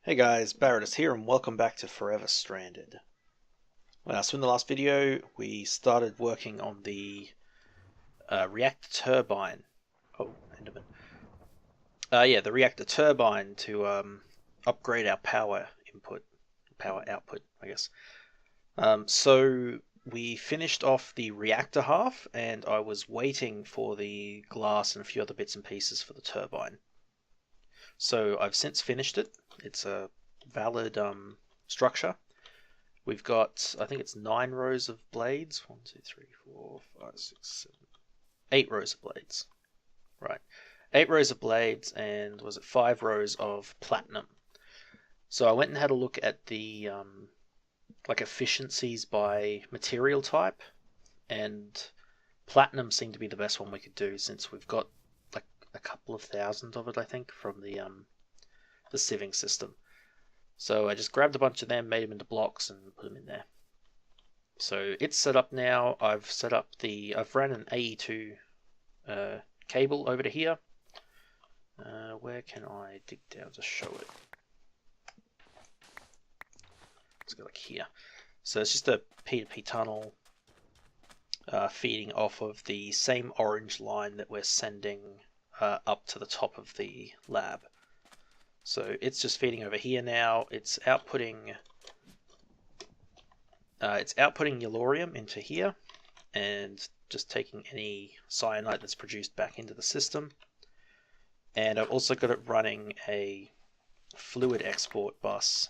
Hey guys, Barrettus here and welcome back to Forever Stranded. So in the last video we started working on the reactor turbine. Oh, Enderman. The reactor turbine to upgrade our power output, I guess. So we finished off the reactor half and I was waiting for the glass and a few other bits and pieces for the turbine. So I've since finished it. It's a valid structure. We've got, I think it's 9 rows of blades. 1, 2, 3, 4, 5, 6, 7, 8 rows of blades. Right. 8 rows of blades and was it 5 rows of platinum. So I went and had a look at the like efficiencies by material type, and platinum seemed to be the best one we could do since we've got like a couple of thousand of it, I think, from the sieving system. So I just grabbed a bunch of them, made them into blocks, and put them in there. So it's set up now. I've ran an AE2 cable over to here. Where can I dig down to show it? Let's go like here. So it's just a P2P tunnel feeding off of the same orange line that we're sending up to the top of the lab. So it's just feeding over here now. It's outputting yellorium into here and just taking any cyanide that's produced back into the system. And I've also got it running a fluid export bus.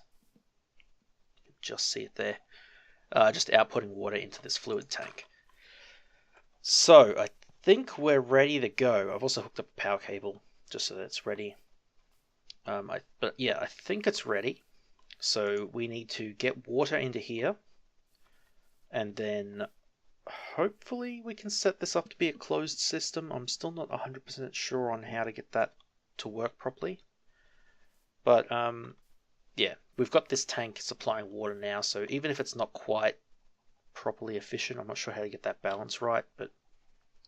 Just see it there. Just outputting water into this fluid tank. So I think we're ready to go. I've also hooked up a power cable just so that it's ready. I think it's ready. So we need to get water into here, and then hopefully we can set this up to be a closed system. I'm still not 100% sure on how to get that to work properly. But yeah, we've got this tank supplying water now, so even if it's not quite properly efficient, I'm not sure how to get that balance right, but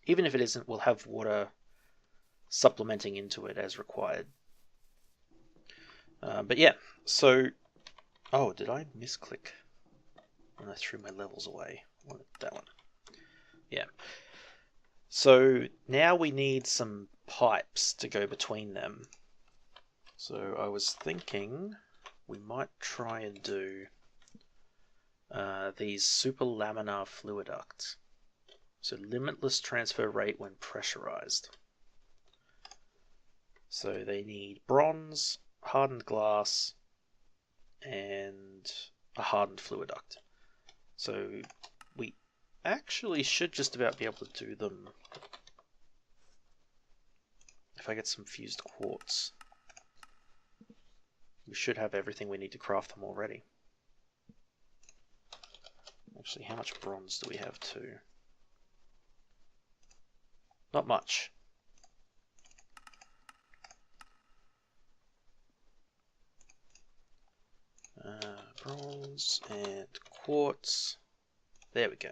even if it isn't, we'll have water supplementing into it as required. But yeah, so... Oh, did I misclick when I threw my levels away? I wanted that one. Yeah. So now we need some pipes to go between them. So I was thinking we might try and do these superlaminar fluid ducts. So limitless transfer rate when pressurized. So they need bronze, hardened glass, and a hardened fluid duct. So we actually should just about be able to do them if I get some fused quartz. We should have everything we need to craft them already. Actually, how much bronze do we have too? Not much. Bronze and quartz. There we go.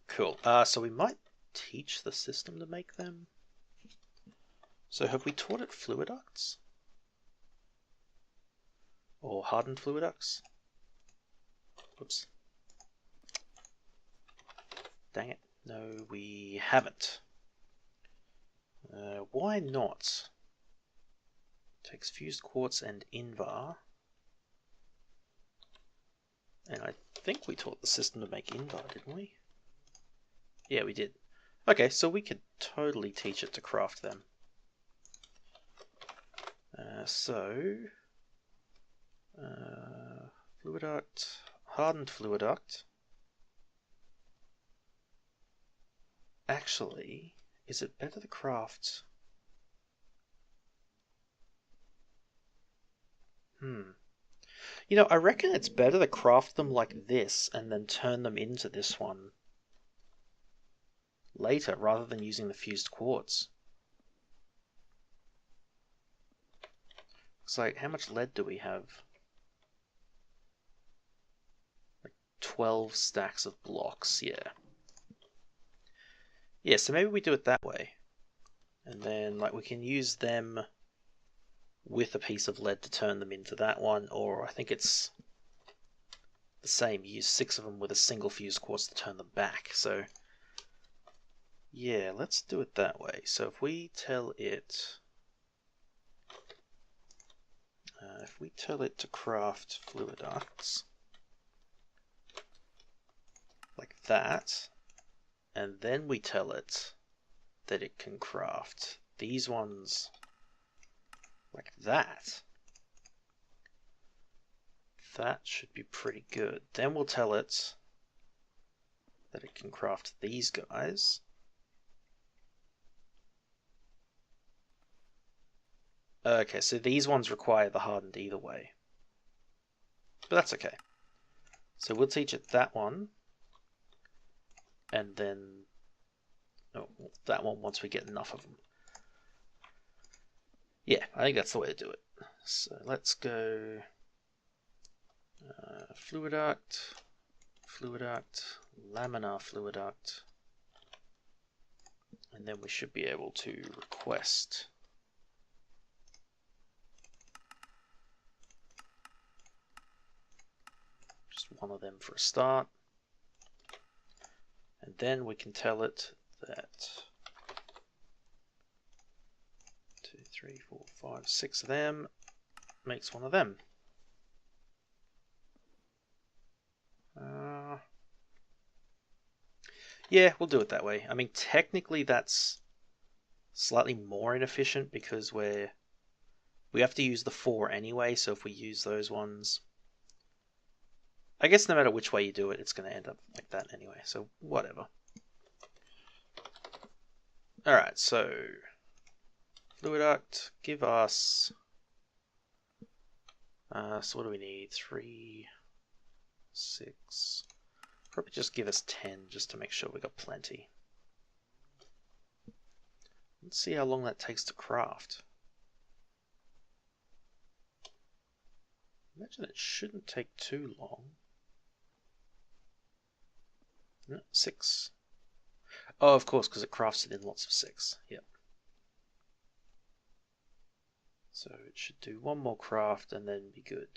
Cool. So we might teach the system to make them. So have we taught it fluid ducts? Or hardened fluid ducts? Whoops. Dang it. No, we haven't. Why not? Takes fused quartz and invar. And I think we taught the system to make invar, didn't we? Yeah, we did. Okay, so we could totally teach it to craft them. Fluid duct, hardened fluid duct. Actually, is it better to craft? You know, I reckon it's better to craft them like this and then turn them into this one later rather than using the fused quartz. Looks like, how much lead do we have? Like 12 stacks of blocks, yeah. Yeah, so maybe we do it that way. And then like we can use them with a piece of lead to turn them into that one, or I think it's the same. You use 6 of them with a single fused quartz to turn them back. So yeah, let's do it that way. So if we tell it to craft fluid ducts like that, and then we tell it that it can craft these ones like that, that should be pretty good. Then we'll tell it that it can craft these guys. Okay, so these ones require the hardened either way, but that's okay. So we'll teach it that one, and then that one once we get enough of them. Yeah, I think that's the way to do it. So let's go fluid duct, laminar fluid duct, and then we should be able to request just one of them for a start, and then we can tell it that 2, 3, 4, 5, 6 of them makes one of them. Yeah, we'll do it that way. I mean, technically that's slightly more inefficient because we have to use the 4 anyway, so if we use those ones, I guess no matter which way you do it, it's going to end up like that anyway, so whatever. Alright, so fluid duct, give us, so what do we need? 3, 6, probably just give us 10 just to make sure we got plenty. Let's see how long that takes to craft. Imagine it shouldn't take too long. No, 6. Oh, of course, because it crafts it in lots of 6. Yep. So it should do one more craft and then be good.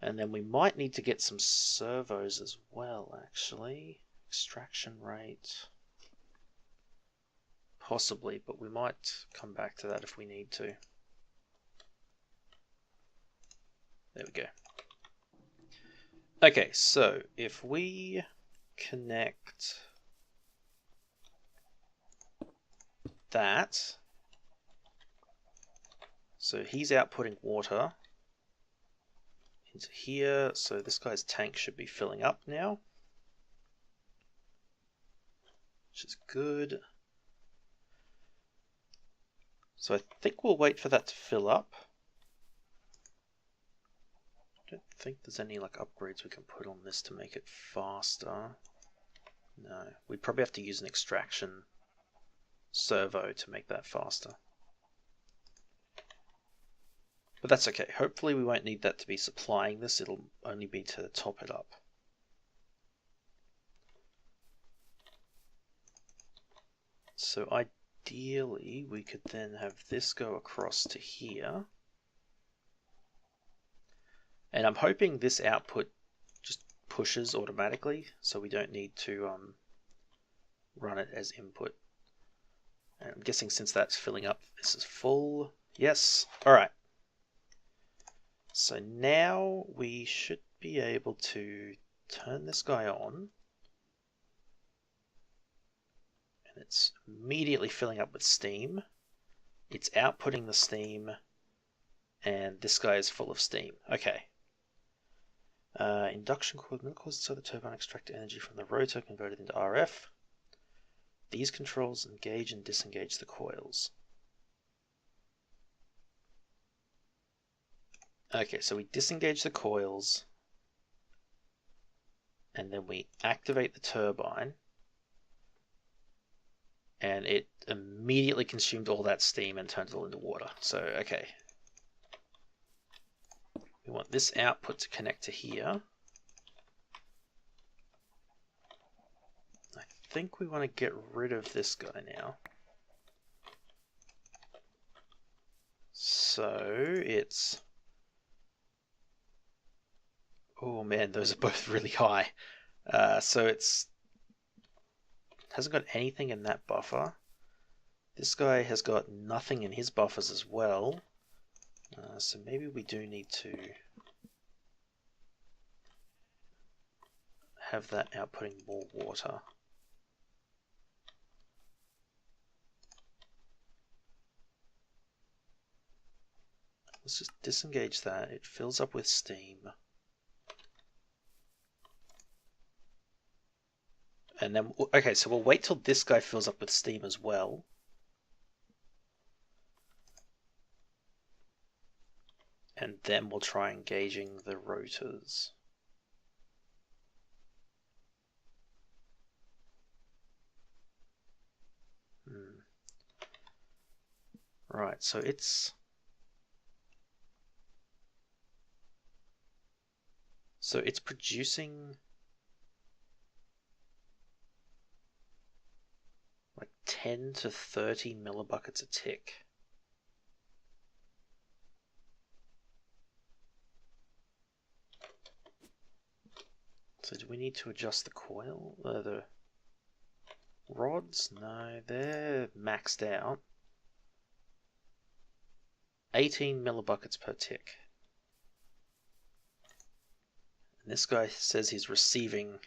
And then we might need to get some servos as well, actually. Extraction rate. Possibly, but we might come back to that if we need to. There we go. Okay, so if we connect that, so he's outputting water into here, so this guy's tank should be filling up now, which is good. So I think we'll wait for that to fill up. I don't think there's any like upgrades we can put on this to make it faster. No, we'd probably have to use an extraction servo to make that faster. But that's okay. Hopefully we won't need that to be supplying this. It'll only be to top it up. So ideally we could then have this go across to here. And I'm hoping this output just pushes automatically, so we don't need to run it as input. And I'm guessing since that's filling up, this is full. Yes. All right. So now we should be able to turn this guy on. And it's immediately filling up with steam. It's outputting the steam. And this guy is full of steam. Okay. Induction coil causes so the turbine extract energy from the rotor converted into RF. These controls engage and disengage the coils. Okay, so we disengage the coils and then we activate the turbine and it immediately consumed all that steam and turned it all into water. So, okay. We want this output to connect to here. I think we want to get rid of this guy now. So it's... Oh man, those are both really high. So it's... hasn't got anything in that buffer. This guy has got nothing in his buffers as well. So maybe we do need to have that outputting more water. Let's just disengage that. It fills up with steam. And then, okay, so we'll wait till this guy fills up with steam as well. And then we'll try engaging the rotors. Right, so it's... So it's producing like 10 to 30 millibuckets a tick. So do we need to adjust the coil? The rods? No, they're maxed out. 18 millibuckets per tick. And this guy says he's receiving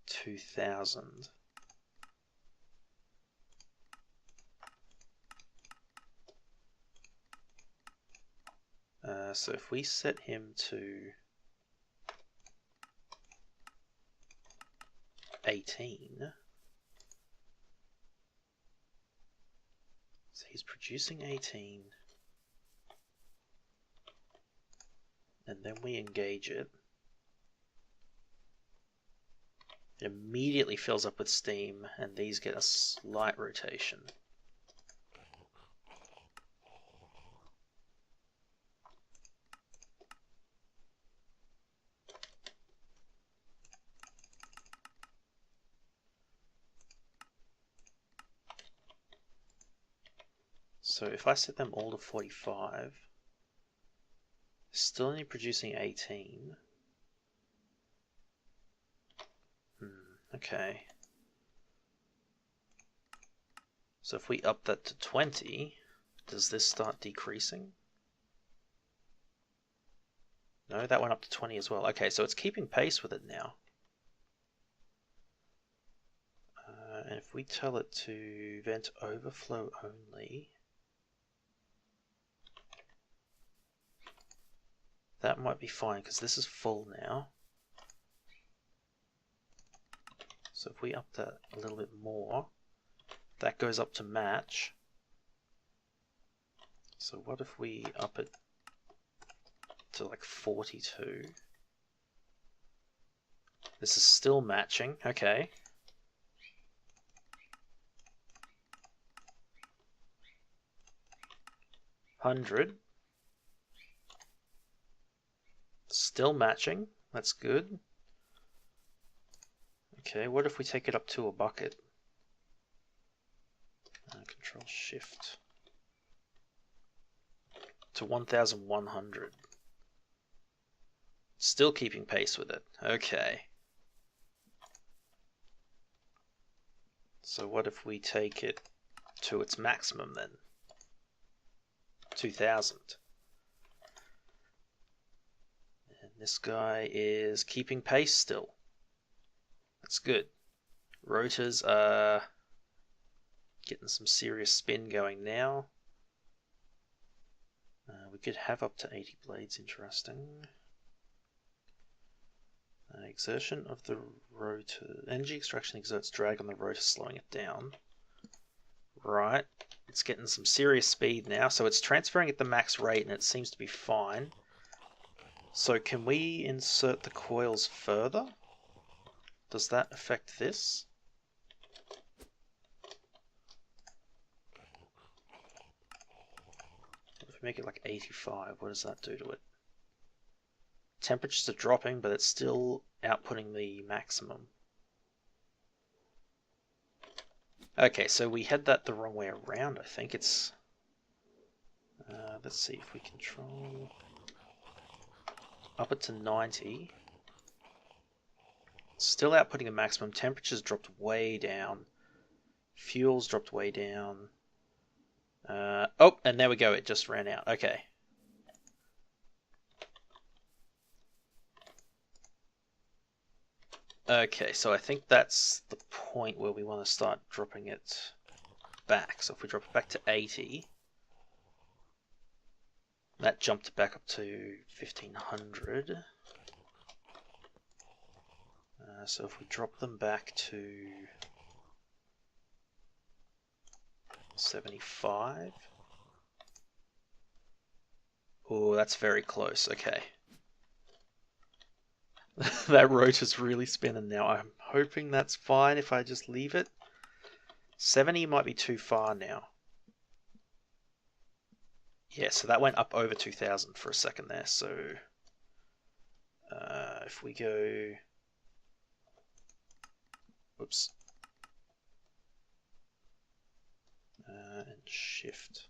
2,000. So if we set him to 18, so he's producing 18, and then we engage it. It immediately fills up with steam, and these get a slight rotation. So if I set them all to 45, still only producing 18. Okay. So if we up that to 20, does this start decreasing? No, that went up to 20 as well. Okay, so it's keeping pace with it now. And if we tell it to vent overflow only, that might be fine because this is full now. So if we up that a little bit more, that goes up to match. So what if we up it to like 42? This is still matching, okay. $100. Still matching, that's good. Okay, what if we take it up to a bucket? Control Shift to 1,100. Still keeping pace with it. Okay. So what if we take it to its maximum then? 2,000. And this guy is keeping pace still. That's good. Rotors are getting some serious spin going now. We could have up to 80 blades, interesting. Exertion of the rotor. Energy extraction exerts drag on the rotor, slowing it down. Right, it's getting some serious speed now, so it's transferring at the max rate and it seems to be fine. So can we insert the coils further? Does that affect this? If we make it like 85, what does that do to it? Temperatures are dropping, but it's still outputting the maximum. Okay, so we had that the wrong way around. I think it's... let's see if we control... Up it to 90. Still outputting the maximum. Temperatures dropped way down. Fuels dropped way down. Oh, and there we go. It just ran out. Okay. Okay, so I think that's the point where we want to start dropping it back. So if we drop it back to 80, that jumped it back up to 1500. So if we drop them back to 75. Oh, that's very close. Okay. That rotor's really spinning now. I'm hoping that's fine if I just leave it. 70 might be too far now. Yeah, so that went up over 2000 for a second there. So if we go... Whoops. And shift.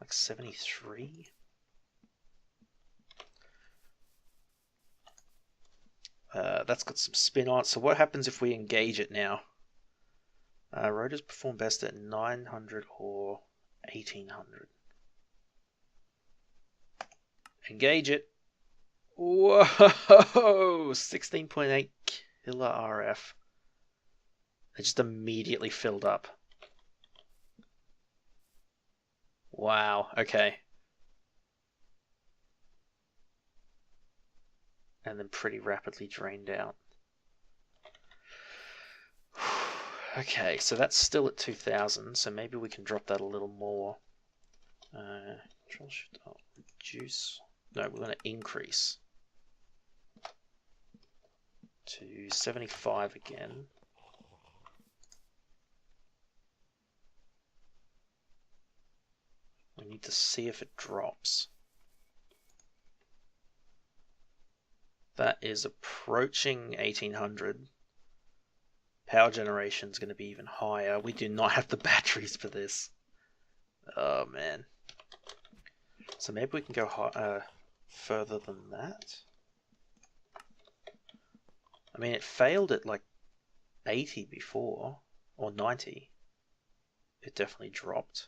Like 73. That's got some spin on it. So what happens if we engage it now? Rotors perform best at 900 or 1800. Engage it. Whoa! 16.8 killer RF. It just immediately filled up. Wow, okay. And then pretty rapidly drained out. Okay, so that's still at 2000, so maybe we can drop that a little more. Control Shift Alt, reduce. No, we're going to increase to 75 again. We need to see if it drops. That is approaching 1800. Power generation is going to be even higher. We do not have the batteries for this. Oh man. So maybe we can go further than that. I mean, it failed at like 80 before, or 90. It definitely dropped.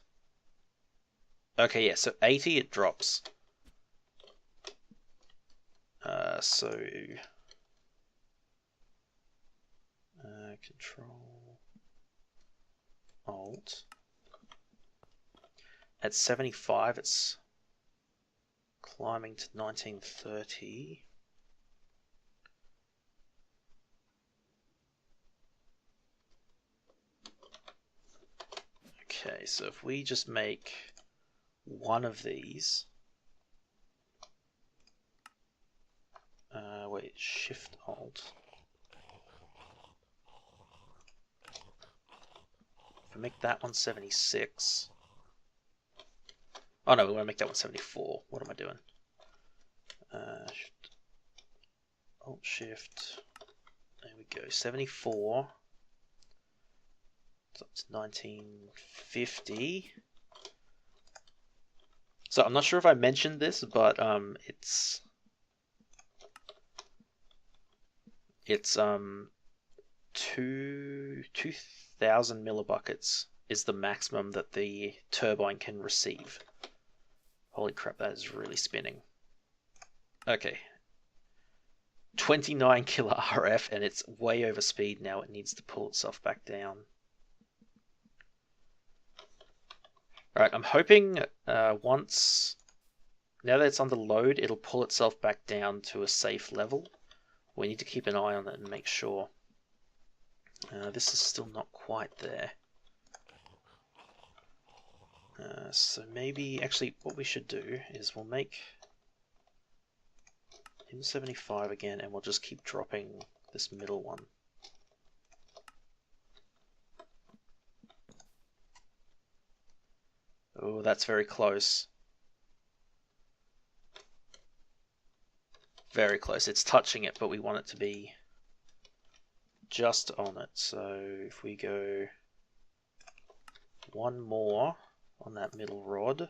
Okay, yeah, so 80 it drops. So Control Alt. At 75 it's climbing to 1930. Okay, so if we just make one of these, wait, Shift Alt. If we make that one 76. Oh no, we want to make that one 74. What am I doing? Alt Shift. There we go. 74. It's up to 1950. So I'm not sure if I mentioned this, but it's 2000 millibuckets is the maximum that the turbine can receive. Holy crap, that is really spinning. Okay. 29 killer RF, and it's way over speed now. It needs to pull itself back down. Alright, I'm hoping once... Now that it's under load, it'll pull itself back down to a safe level. We need to keep an eye on it and make sure. This is still not quite there. So maybe, actually, what we should do is we'll make him 75 again, and we'll just keep dropping this middle one. Oh, that's very close. very close. It's touching it, but we want it to be just on it. So if we go one more on that middle rod,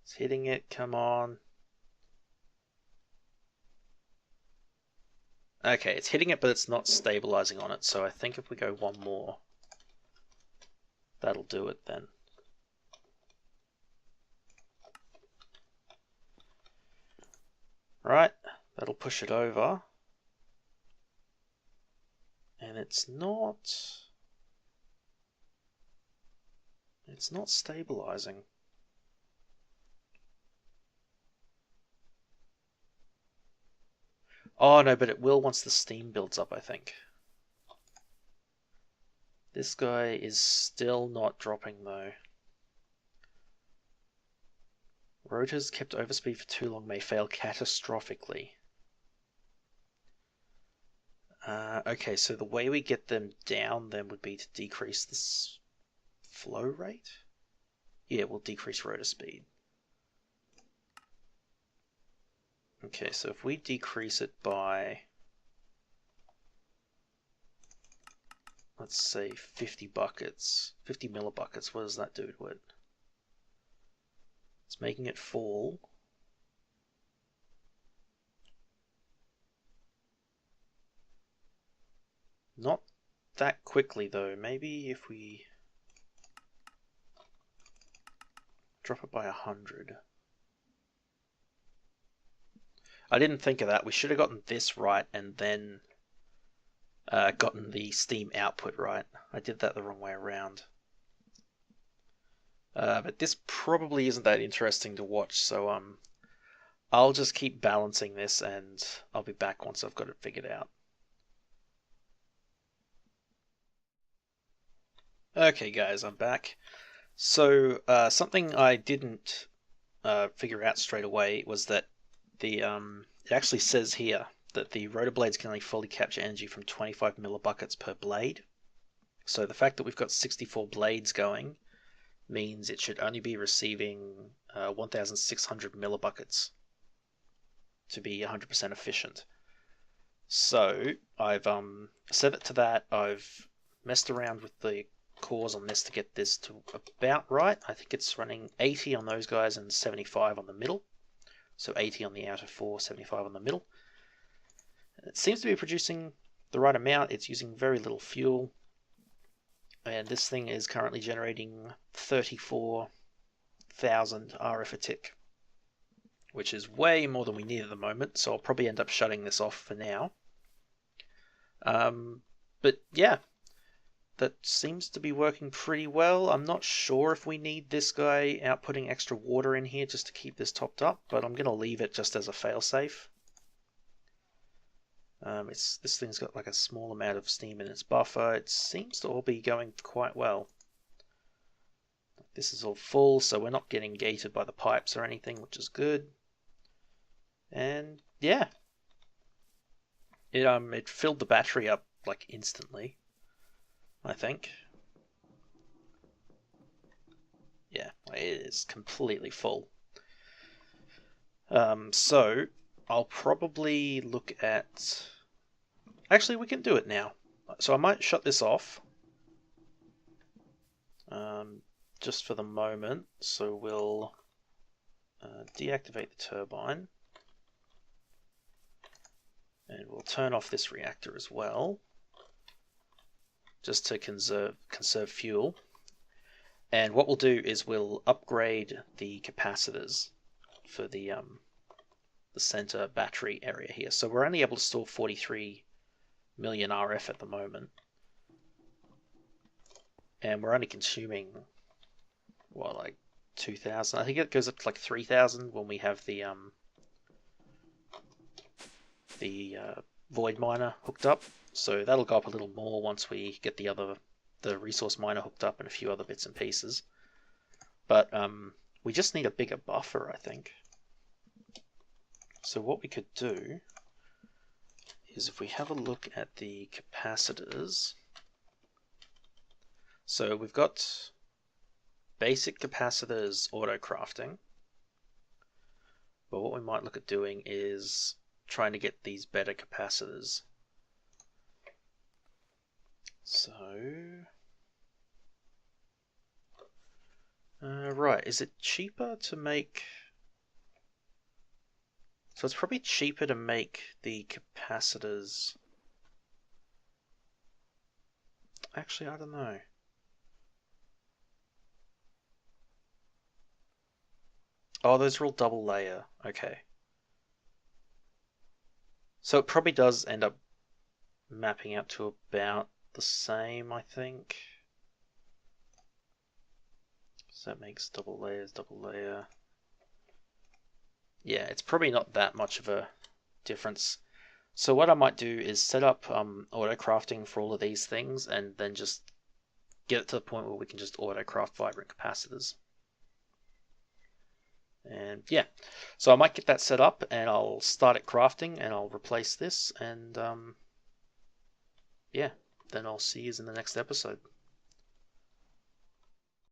it's hitting it, come on. Okay, it's hitting it, but it's not stabilizing on it, so I think if we go one more, that'll do it then. Right, that'll push it over. And it's not stabilizing. Oh no, but it will once the steam builds up, I think. This guy is still not dropping though. Rotors kept overspeed for too long may fail catastrophically. Okay, so the way we get them down then would be to decrease this flow rate? Yeah, we'll decrease rotor speed. Okay, so if we decrease it by, let's say 50 buckets, 50 millibuckets, what does that do to it? It's making it fall. Not that quickly though. Maybe if we drop it by 100. I didn't think of that. We should have gotten this right and then gotten the steam output right. I did that the wrong way around. But this probably isn't that interesting to watch, so I'll just keep balancing this and I'll be back once I've got it figured out. Okay guys, I'm back. So something I didn't figure out straight away was that the it actually says here that the rotor blades can only fully capture energy from 25 millibuckets per blade. So the fact that we've got 64 blades going means it should only be receiving 1,600 millibuckets to be 100% efficient. So I've set it to that. I've messed around with the cores on this to get this to about right. I think it's running 80 on those guys and 75 on the middle. So 80 on the outer 4, 75 on the middle. It seems to be producing the right amount. It's using very little fuel. And this thing is currently generating 34,000 RF a tick, which is way more than we need at the moment. So I'll probably end up shutting this off for now. But yeah, that seems to be working pretty well. I'm not sure if we need this guy outputting extra water in here just to keep this topped up, but I'm going to leave it just as a failsafe. This thing's got like a small amount of steam in its buffer. It seems to all be going quite well. This is all full, so we're not getting gated by the pipes or anything, which is good. And yeah, it filled the battery up like instantly, I think. Yeah, it is completely full. So I'll probably look at... Actually, we can do it now. So I might shut this off. Just for the moment. So we'll deactivate the turbine. And we'll turn off this reactor as well. Just to conserve fuel. And what we'll do is we'll upgrade the capacitors for the center battery area here. So we're only able to store 43 million RF at the moment. And we're only consuming, what, like 2,000? I think it goes up to like 3,000 when we have the void miner hooked up. So that'll go up a little more once we get the resource miner hooked up and a few other bits and pieces. But we just need a bigger buffer, I think. So what we could do is if we have a look at the capacitors. So we've got basic capacitors auto crafting. But what we might look at doing is trying to get these better capacitors. So, right, is it cheaper to make... So it's probably cheaper to make the capacitors... Actually, I don't know. Oh, those are all double layer. Okay. So it probably does end up mapping out to about the same, I think. So that makes double layers, double layer. Yeah, it's probably not that much of a difference. So what I might do is set up auto crafting for all of these things and then just get it to the point where we can just auto craft vibrant capacitors. And yeah, so I might get that set up and I'll start it crafting and I'll replace this and yeah, then I'll see you in the next episode.